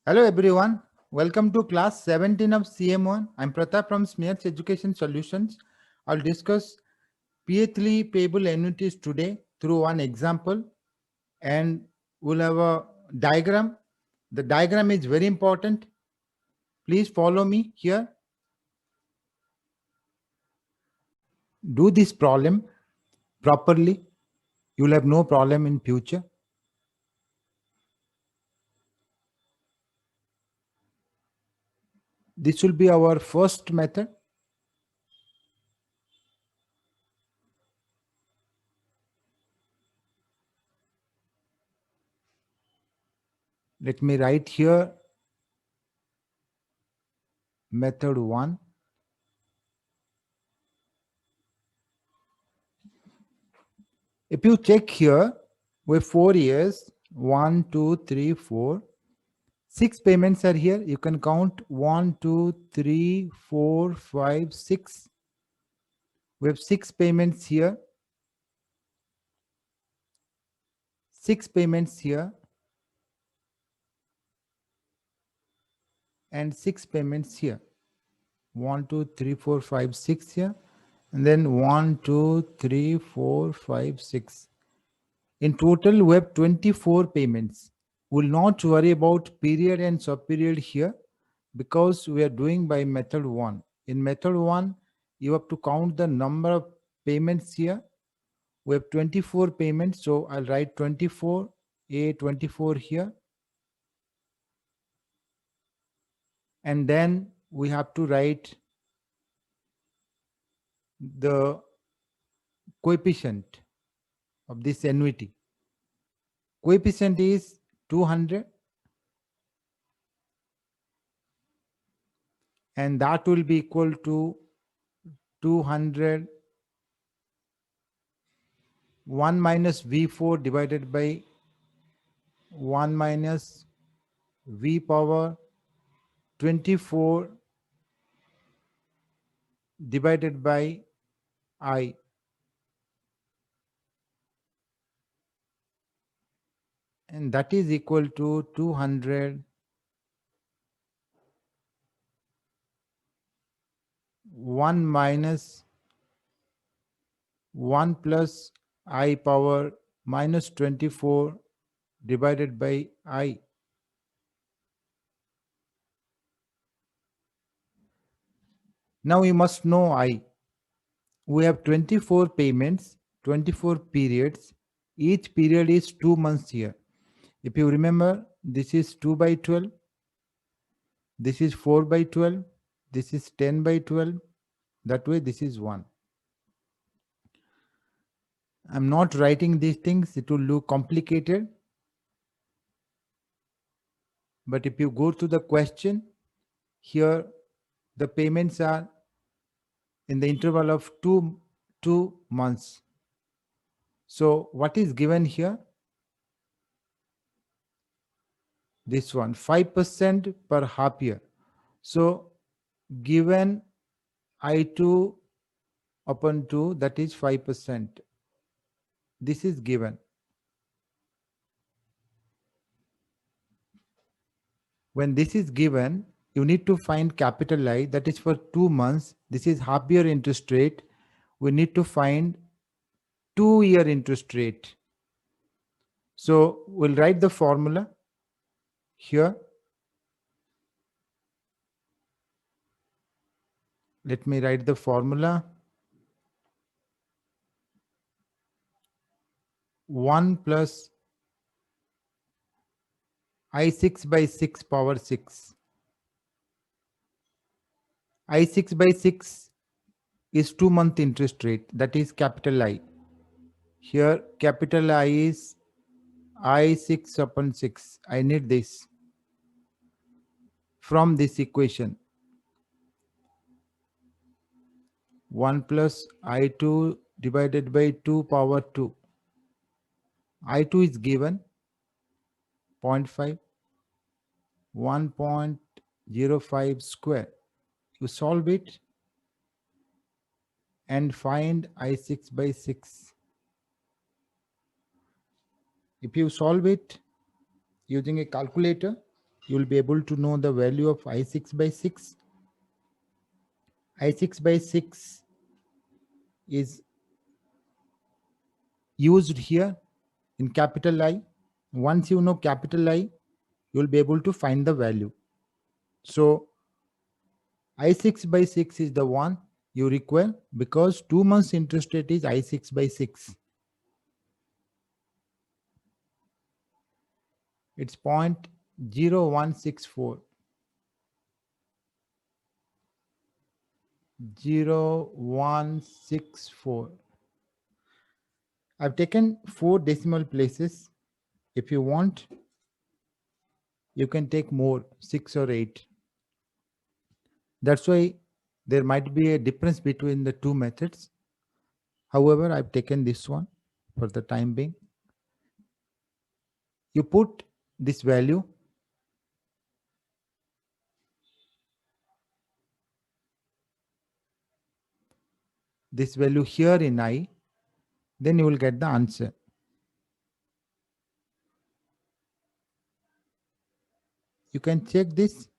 Hello everyone, welcome to class 17 of CM1. I'm Pratap from Smears Education Solutions. I'll discuss PA3 payable annuities today through one example, and we'll have a diagram. The diagram is very important. Please follow me here. Do this problem properly. You'll have no problem in future. This will be our first method. Let me write here method 1. If you check here, with 4 years, 1, 2, 3, 4, 6 payments are here. You can count 1, 2, 3, 4, 5, 6. We have 6 payments here. 6 payments here. And 6 payments here. 1, 2, 3, 4, 5, 6 here. And then 1, 2, 3, 4, 5, 6. In total, we have 24 payments. We'll not worry about period and sub-period here because we are doing by method 1. In method 1, you have to count the number of payments here. We have 24 payments, so I'll write 24, A24 here. And then we have to write the coefficient of this annuity. Coefficient is 200. And that will be equal to 200 1 minus V4 divided by 1 minus V power 24 divided by I. And that is equal to 200 1 minus 1 plus I power minus 24 divided by I. Now you must know I. We have 24 payments, 24 periods. Each period is 2 months here. If you remember, this is 2 by 12. This is 4 by 12. This is 10 by 12. That way, this is 1. I'm not writing these things. It will look complicated. But if you go to the question, here the payments are in the interval of two months. So what is given here? This one, 5% per half year. So given I2 upon 2, that is 5%. This is given. When this is given, you need to find capital I, that is for 2 months. This is half year interest rate. We need to find 2-year interest rate. So we'll write the formula here. Let me write the formula. 1 plus I6 by 6 power 6. I6 by 6 is 2-month interest rate. That is capital I. Here capital I is I6 upon 6. I need this from this equation. 1 plus I2 divided by 2 power 2. I2 is given 0.5, 1.05 square. You solve it and find I6 by 6. If you solve it using a calculator, you'll be able to know the value of I6 by 6. I6 by 6 is used here in capital I. Once you know capital I, you'll be able to find the value. So I6 by 6 is the one you require because 2 months interest rate is I6 by 6. It's 0.0164. 0164. I've taken 4 decimal places. If you want, you can take more, 6 or 8. That's why there might be a difference between the two methods. However, I've taken this one for the time being. You put this value. This value here in I, then you will get the answer. You can check this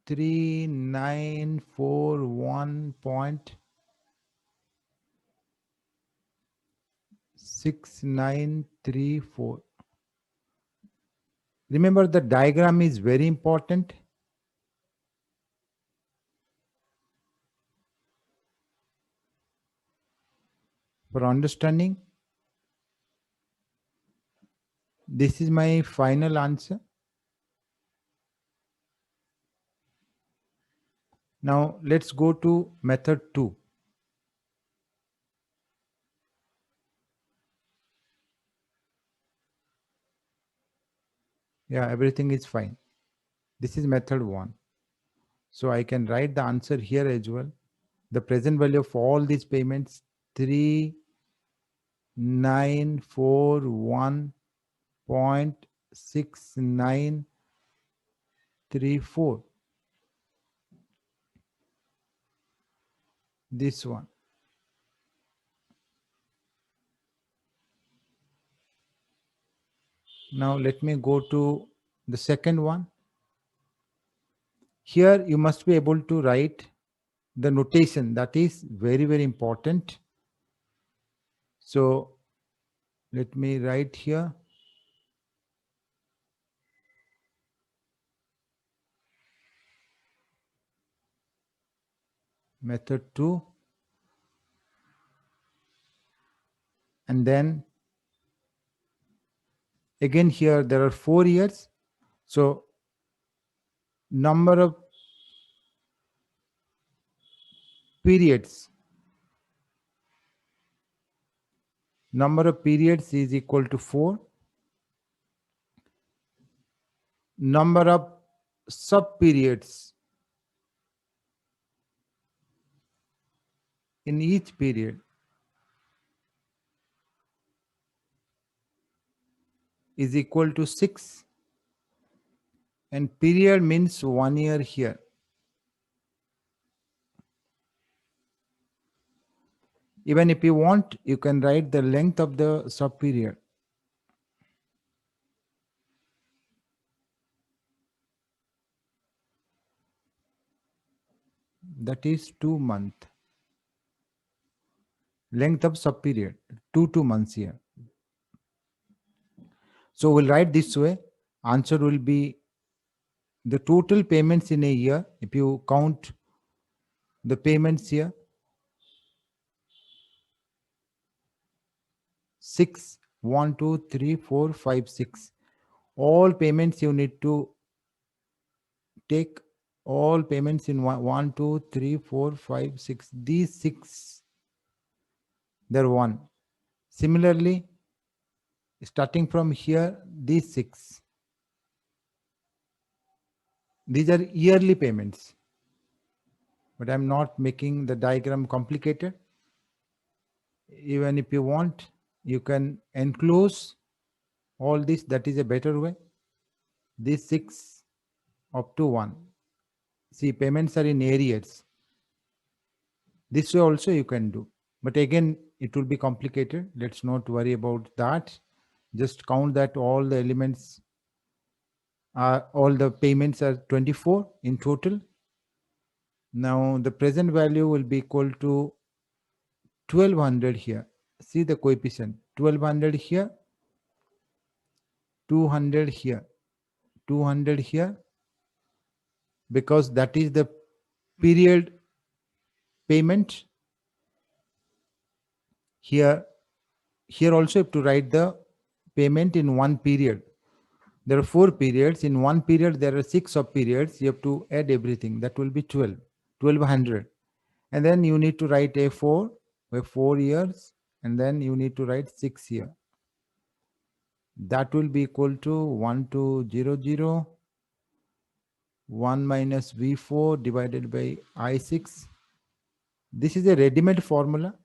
3941.6934. Remember, the diagram is very important. For understanding, this is my final answer. Now let's go to method 2. Yeah, everything is fine. This is method 1. So I can write the answer here as well. The present value of all these payments, 3941.6934. This one. Now let me go to the second one. Here you must be able to write the notation. That is very, very important. So let me write here. Method 2. And then again here there are 4 years. So number of periods. Number of periods is equal to 4. Number of sub-periods in each period is equal to 6. And period means 1 year here. Even if you want, you can write the length of the sub-period. That is 2 months. Length of sub-period, 2 months here. So we'll write this way. Answer will be the total payments in a year. If you count the payments here, 6, 1, 2, 3, 4, 5, 6. All payments you need to take all payments in 1, 2, 3, 4, 5, 6. These 6, they're 1. Similarly, starting from here, these 6. These are yearly payments. But I'm not making the diagram complicated. Even if you want, you can enclose all this. That is a better way. These 6 up to 1. See, payments are in arrears. This way also you can do. But again, it will be complicated. Let's not worry about that. Just count that all the elements all the payments are 24 in total. Now the present value will be equal to 1200 here. See the coefficient, 1200 here, 200 here, 200 here, because that is the period payment. Here also you have to write the payment in one period. There are 4 periods. In one period, there are 6 sub periods. You have to add everything. That will be 1200. And then you need to write A4 with 4 years. And then you need to write 6 here. That will be equal to 1200, 1 minus V4 divided by I6. This is a ready-made formula.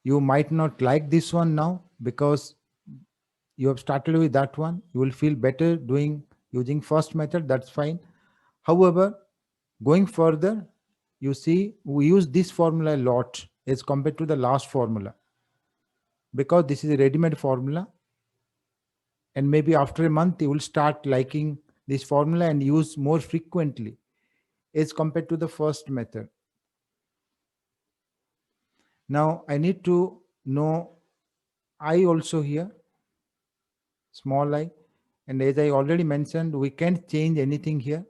You might not like this one now because you have started with that one. You will feel better using first method. That's fine. However, going further, you see we use this formula a lot as compared to the last formula, because this is a ready-made formula, and maybe after a month you will start liking this formula and use more frequently as compared to the first method. Now I need to know I also here, small I, and as I already mentioned, we can't change anything here.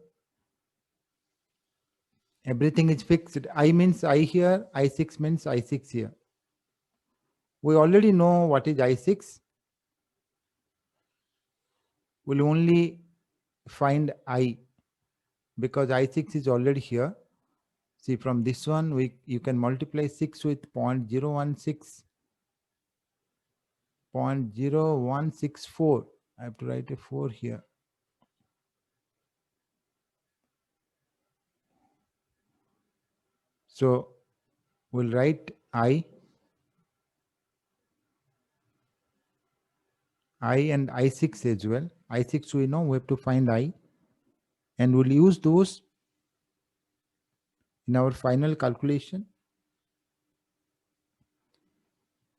Everything is fixed. I means I here, I6 means I6 here. We already know what is I6. We'll only find I, because I6 is already here. See, from this one, you can multiply 6 with 0.016, 0.0164. I have to write a 4 here. So we'll write I and I6 as well. I6 we know, we have to find I, and we'll use those in our final calculation.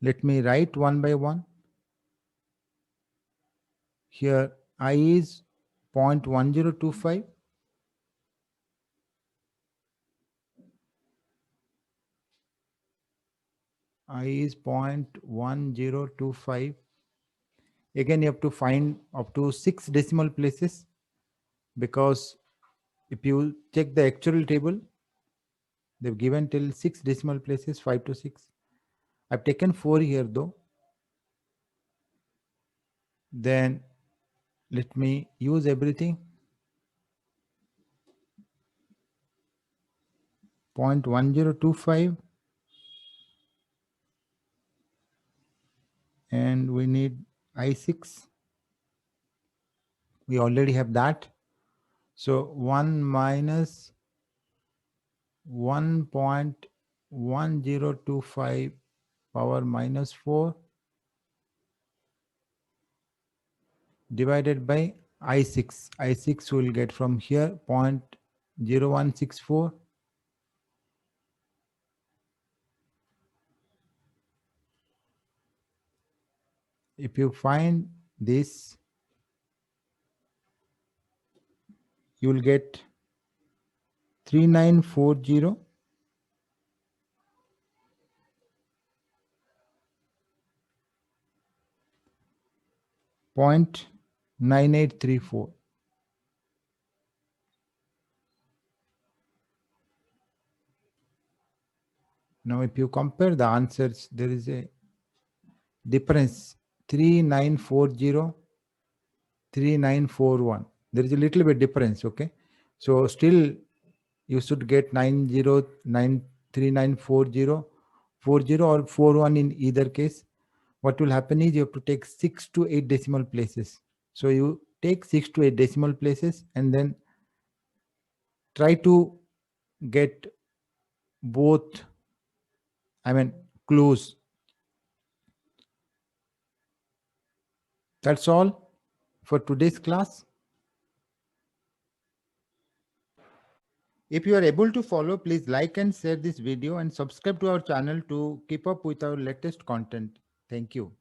Let me write one by one. Here I is 0.1025. I is 0.1025. Again, you have to find up to 6 decimal places, because if you check the actual table, they've given till 6 decimal places, 5 to 6. I've taken 4 here though. Then let me use everything. 0.1025, and we need I6. We already have that. So 1 minus 1.1025 power minus 4 divided by I6. I6 will get from here 0.0164. If you find this, you will get 3940 0.9834. Now if you compare the answers, there is a difference, 3940, 3941. There is a little bit difference, okay? So still you should get 3940, 40 or 41 in either case. What will happen is you have to take 6 to 8 decimal places. So you take 6 to 8 decimal places and then try to get both, close. That's all for today's class. If you are able to follow, please like and share this video and subscribe to our channel to keep up with our latest content. Thank you.